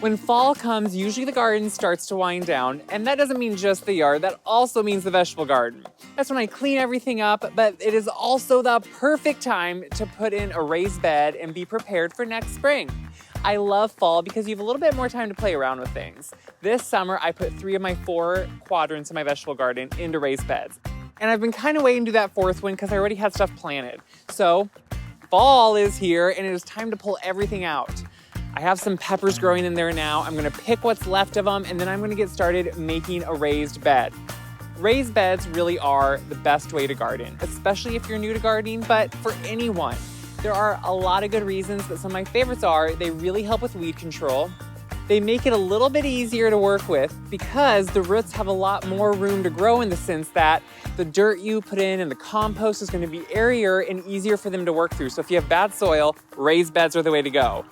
When fall comes, usually the garden starts to wind down, and that doesn't mean just the yard, that also means the vegetable garden. That's when I clean everything up, but it is also the perfect time to put in a raised bed and be prepared for next spring. I love fall because you have a little bit more time to play around with things. This summer, I put 3 of my 4 quadrants of my vegetable garden into raised beds. And I've been kind of waiting to do that 4th one because I already had stuff planted. So fall is here and it is time to pull everything out. I have some peppers growing in there now. I'm gonna pick what's left of them and then I'm gonna get started making a raised bed. Raised beds really are the best way to garden, especially if you're new to gardening, but for anyone. There are a lot of good reasons, but some of my favorites are they really help with weed control. They make it a little bit easier to work with because the roots have a lot more room to grow in the sense that the dirt you put in and the compost is going to be airier and easier for them to work through. So if you have bad soil, raised beds are the way to go.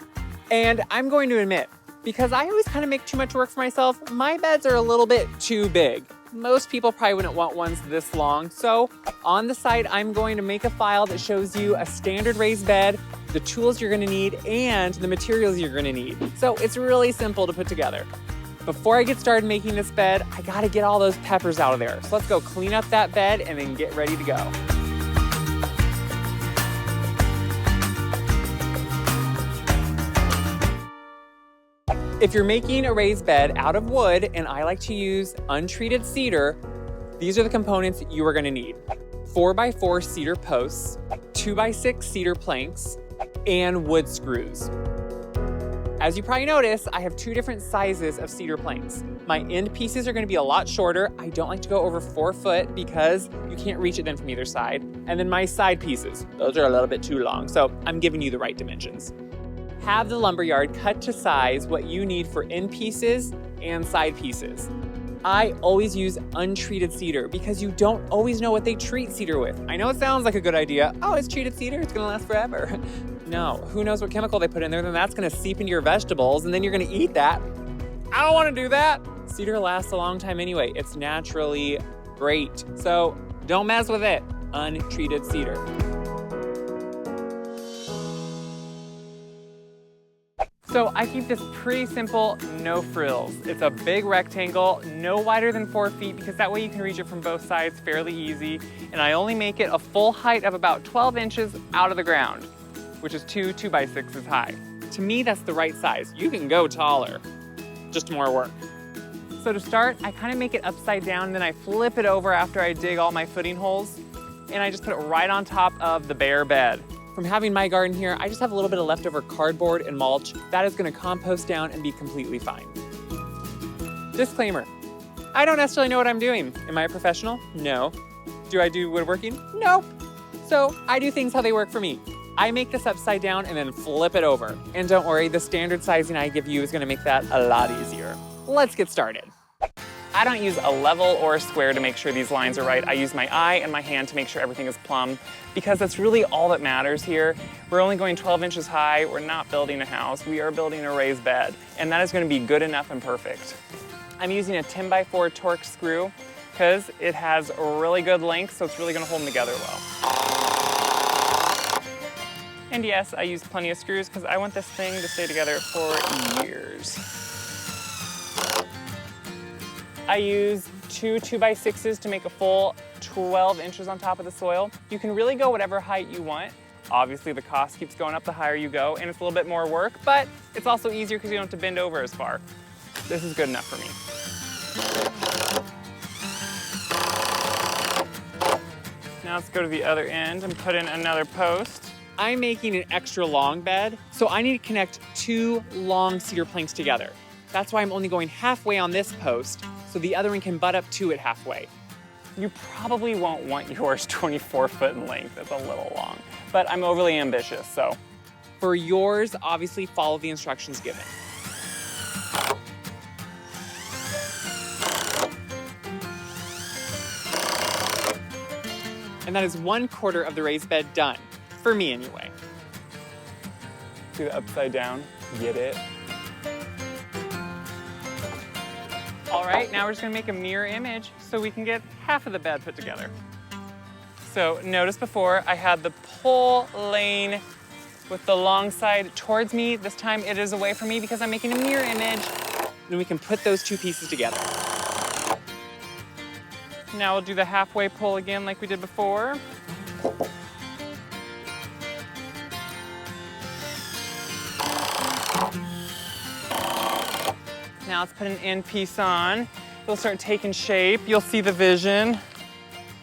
And I'm going to admit, because I always kind of make too much work for myself, my beds are a little bit too big. Most people probably wouldn't want ones this long. So on the site, I'm going to make a file that shows you a standard raised bed, the tools you're gonna need, and the materials you're gonna need. So it's really simple to put together. Before I get started making this bed, I gotta get all those peppers out of there. So let's go clean up that bed and then get ready to go. If you're making a raised bed out of wood, and I like to use untreated cedar, these are the components you are gonna need. 4x4 cedar posts, 2x6 cedar planks, and wood screws. As you probably noticed, I have 2 different sizes of cedar planks. My end pieces are gonna be a lot shorter. I don't like to go over 4 foot because you can't reach it then from either side. And then my side pieces, those are a little bit too long, so I'm giving you the right dimensions. Have the lumberyard cut to size what you need for end pieces and side pieces. I always use untreated cedar because you don't always know what they treat cedar with. I know it sounds like a good idea. Oh, it's treated cedar, it's gonna last forever. No, who knows what chemical they put in there, then that's gonna seep into your vegetables and then you're gonna eat that. I don't wanna do that. Cedar lasts a long time anyway. It's naturally great. So don't mess with it. Untreated cedar. So I keep this pretty simple, no frills. It's a big rectangle, no wider than 4 feet because that way you can reach it from both sides fairly easy. And I only make it a full height of about 12 inches out of the ground, which is 2 2x6s high. To me, that's the right size. You can go taller, just more work. So to start, I kind of make it upside down, then I flip it over after I dig all my footing holes, and I just put it right on top of the bare bed. From having my garden here, I just have a little bit of leftover cardboard and mulch. That is gonna compost down and be completely fine. Disclaimer, I don't necessarily know what I'm doing. Am I a professional? No. Do I do woodworking? Nope. So I do things how they work for me. I make this upside down and then flip it over. And don't worry, the standard sizing I give you is gonna make that a lot easier. Let's get started. I don't use a level or a square to make sure these lines are right. I use my eye and my hand to make sure everything is plumb because that's really all that matters here. We're only going 12 inches high. We're not building a house. We are building a raised bed, and that is going to be good enough and perfect. I'm using a 10x4 Torx screw because it has a really good length, so it's really going to hold them together well. And yes, I use plenty of screws because I want this thing to stay together for years. I use 2 2x6s to make a full 12 inches on top of the soil. You can really go whatever height you want. Obviously the cost keeps going up the higher you go, and it's a little bit more work, but it's also easier because you don't have to bend over as far. This is good enough for me. Now let's go to the other end and put in another post. I'm making an extra long bed, so I need to connect 2 long cedar planks together. That's why I'm only going halfway on this post, so the other one can butt up to it halfway. You probably won't want yours 24 foot in length. That's a little long, but I'm overly ambitious, so. For yours, obviously follow the instructions given. And that is 1/4 of the raised bed done, for me anyway. Do the upside down, get it? All right, now we're just gonna make a mirror image so we can get half of the bed put together. So notice before I had the pole laying with the long side towards me. This time it is away from me because I'm making a mirror image. Then we can put those two pieces together. Now we'll do the halfway pull again like we did before. Now let's put an end piece on. It'll start taking shape. You'll see the vision.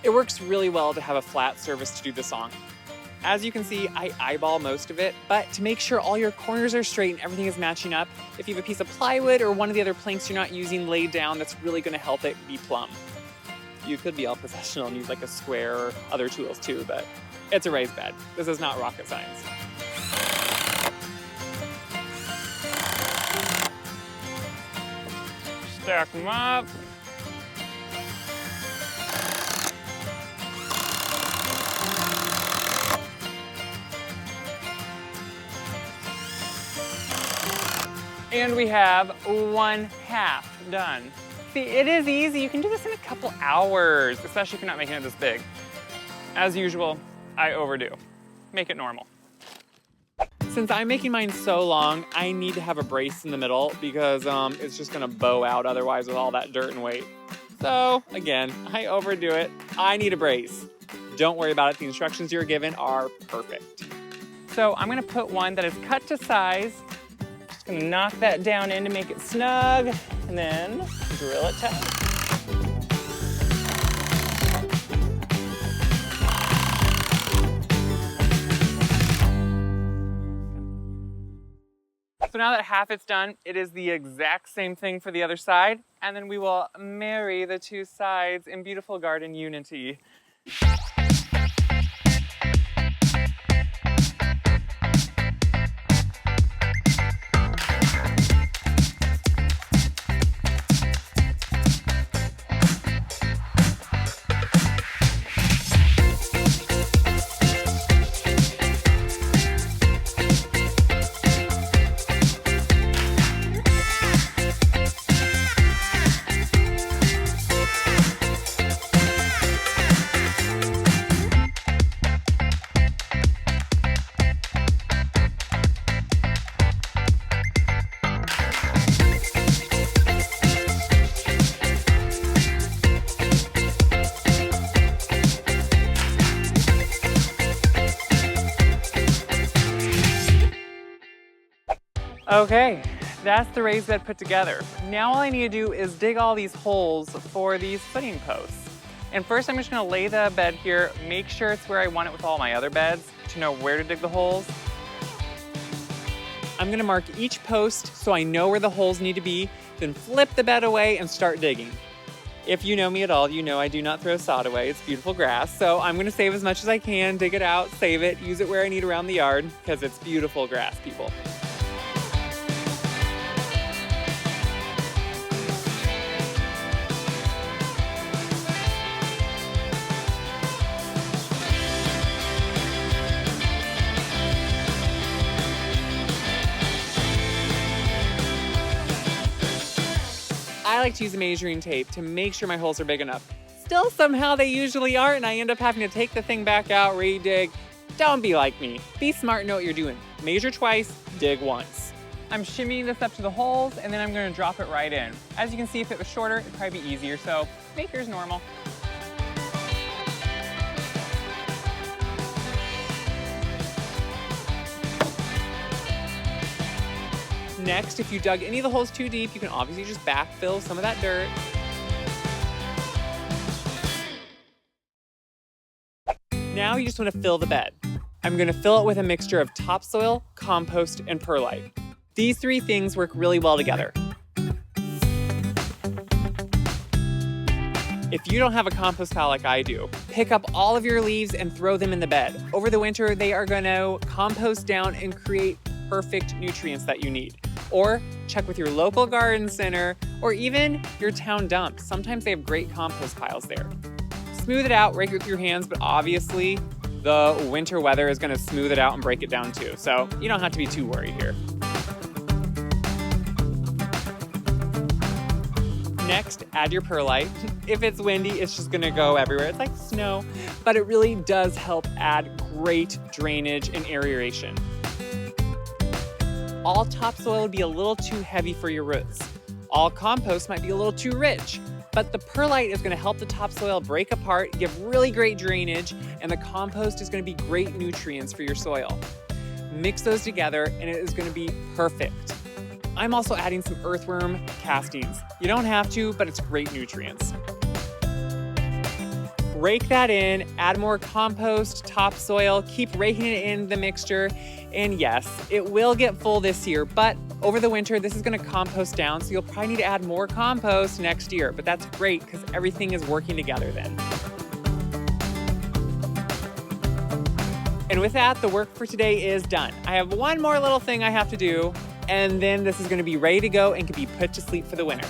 It works really well to have a flat surface to do this on. As you can see, I eyeball most of it, but to make sure all your corners are straight and everything is matching up, if you have a piece of plywood or one of the other planks you're not using laid down, that's really gonna help it be plumb. You could be all professional and use like a square or other tools too, but it's a raised bed. This is not rocket science. Stack them up. And we have 1/2 done. See, it is easy. You can do this in a couple hours, especially if you're not making it this big. As usual, I overdo. Make it normal. Since I'm making mine so long, I need to have a brace in the middle because it's just gonna bow out otherwise with all that dirt and weight. So again, I overdo it. I need a brace. Don't worry about it. The instructions you're given are perfect. So I'm gonna put one that is cut to size. Just gonna knock that down in to make it snug and then drill it tight. So now that half it's done, it is the exact same thing for the other side, and then we will marry the two sides in beautiful garden unity. Okay, that's the raised bed put together. Now all I need to do is dig all these holes for these footing posts. And first I'm just gonna lay the bed here, make sure it's where I want it with all my other beds to know where to dig the holes. I'm gonna mark each post so I know where the holes need to be, then flip the bed away and start digging. If you know me at all, you know I do not throw sod away. It's beautiful grass. So I'm gonna save as much as I can, dig it out, save it, use it where I need around the yard, because it's beautiful grass, people. I like to use a measuring tape to make sure my holes are big enough. Still, somehow they usually aren't, and I end up having to take the thing back out, re-dig. Don't be like me. Be smart and know what you're doing. Measure twice, dig once. I'm shimmying this up to the holes, and then I'm gonna drop it right in. As you can see, if it was shorter, it'd probably be easier, so make yours normal. Next, if you dug any of the holes too deep, you can obviously just backfill some of that dirt. Now you just want to fill the bed. I'm going to fill it with a mixture of topsoil, compost, and perlite. These three things work really well together. If you don't have a compost pile like I do, pick up all of your leaves and throw them in the bed. Over the winter, they are going to compost down and create perfect nutrients that you need. Or check with your local garden center or even your town dump. Sometimes they have great compost piles there. Smooth it out, rake it with your hands, but obviously the winter weather is gonna smooth it out and break it down too. So you don't have to be too worried here. Next, add your perlite. If it's windy, it's just gonna go everywhere. It's like snow, but it really does help add great drainage and aeration. All topsoil would be a little too heavy for your roots. All compost might be a little too rich. But the perlite is going to help the topsoil break apart, give really great drainage, and the compost is going to be great nutrients for your soil. Mix those together and it is going to be perfect. I'm also adding some earthworm castings. You don't have to, but it's great nutrients. Rake that in, add more compost, topsoil, keep raking it in the mixture. And yes, it will get full this year, but over the winter, this is gonna compost down, so you'll probably need to add more compost next year, but that's great because everything is working together then. And with that, the work for today is done. I have one more little thing I have to do, and then this is gonna be ready to go and can be put to sleep for the winter.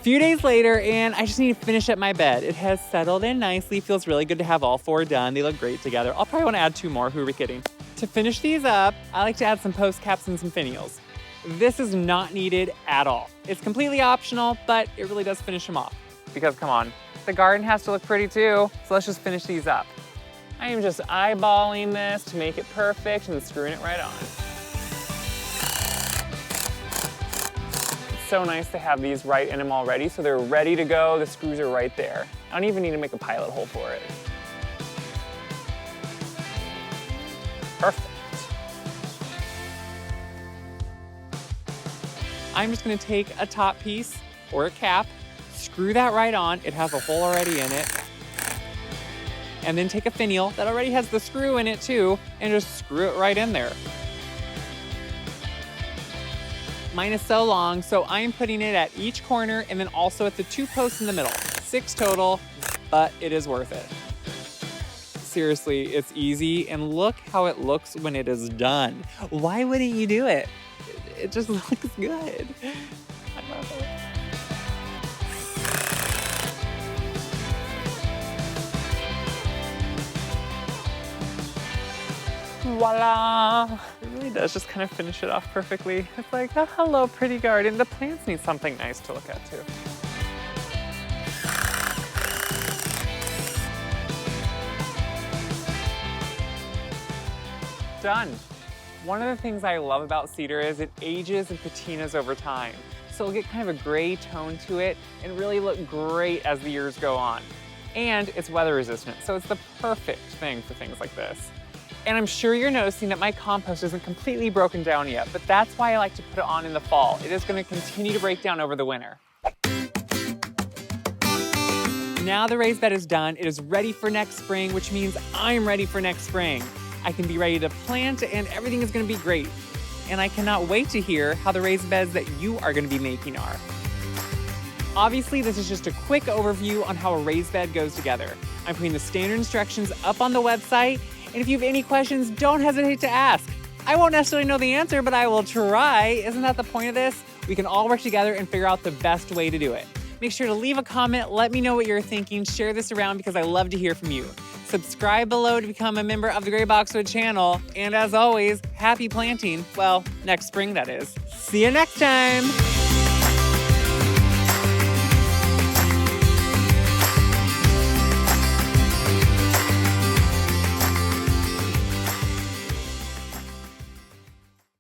Few days later, and I just need to finish up my bed. It has settled in nicely, feels really good to have all 4 done. They look great together. I'll probably want to add 2 more, who are we kidding? To finish these up, I like to add some post caps and some finials. This is not needed at all. It's completely optional, but it really does finish them off. Because come on, the garden has to look pretty too, so let's just finish these up. I am just eyeballing this to make it perfect and screwing it right on. So nice to have these right in them already, so they're ready to go. The screws are right there. I don't even need to make a pilot hole for it. Perfect. I'm just gonna take a top piece or a cap, screw that right on. It has a hole already in it. And then take a finial that already has the screw in it too, and just screw it right in there. Mine is so long, so I'm putting it at each corner and then also at the 2 posts in the middle. 6 total, but it is worth it. Seriously, it's easy, and look how it looks when it is done. Why wouldn't you do it? It just looks good. I love it. Voila! It really does just kind of finish it off perfectly. It's like, oh, hello, pretty garden. The plants need something nice to look at too. Done. One of the things I love about cedar is it ages and patinas over time. So it'll get kind of a gray tone to it and really look great as the years go on. And it's weather resistant, so it's the perfect thing for things like this. And I'm sure you're noticing that my compost isn't completely broken down yet, but that's why I like to put it on in the fall. It is going to continue to break down over the winter. Now the raised bed is done. It is ready for next spring, which means I'm ready for next spring. I can be ready to plant and everything is going to be great. And I cannot wait to hear how the raised beds that you are going to be making are. Obviously, this is just a quick overview on how a raised bed goes together. I'm putting the standard instructions up on the website. And if you have any questions, don't hesitate to ask. I won't necessarily know the answer, but I will try. Isn't that the point of this? We can all work together and figure out the best way to do it. Make sure to leave a comment, let me know what you're thinking, share this around because I love to hear from you. Subscribe below to become a member of the Gray Boxwood channel. And as always, happy planting. Well, next spring that is. See you next time.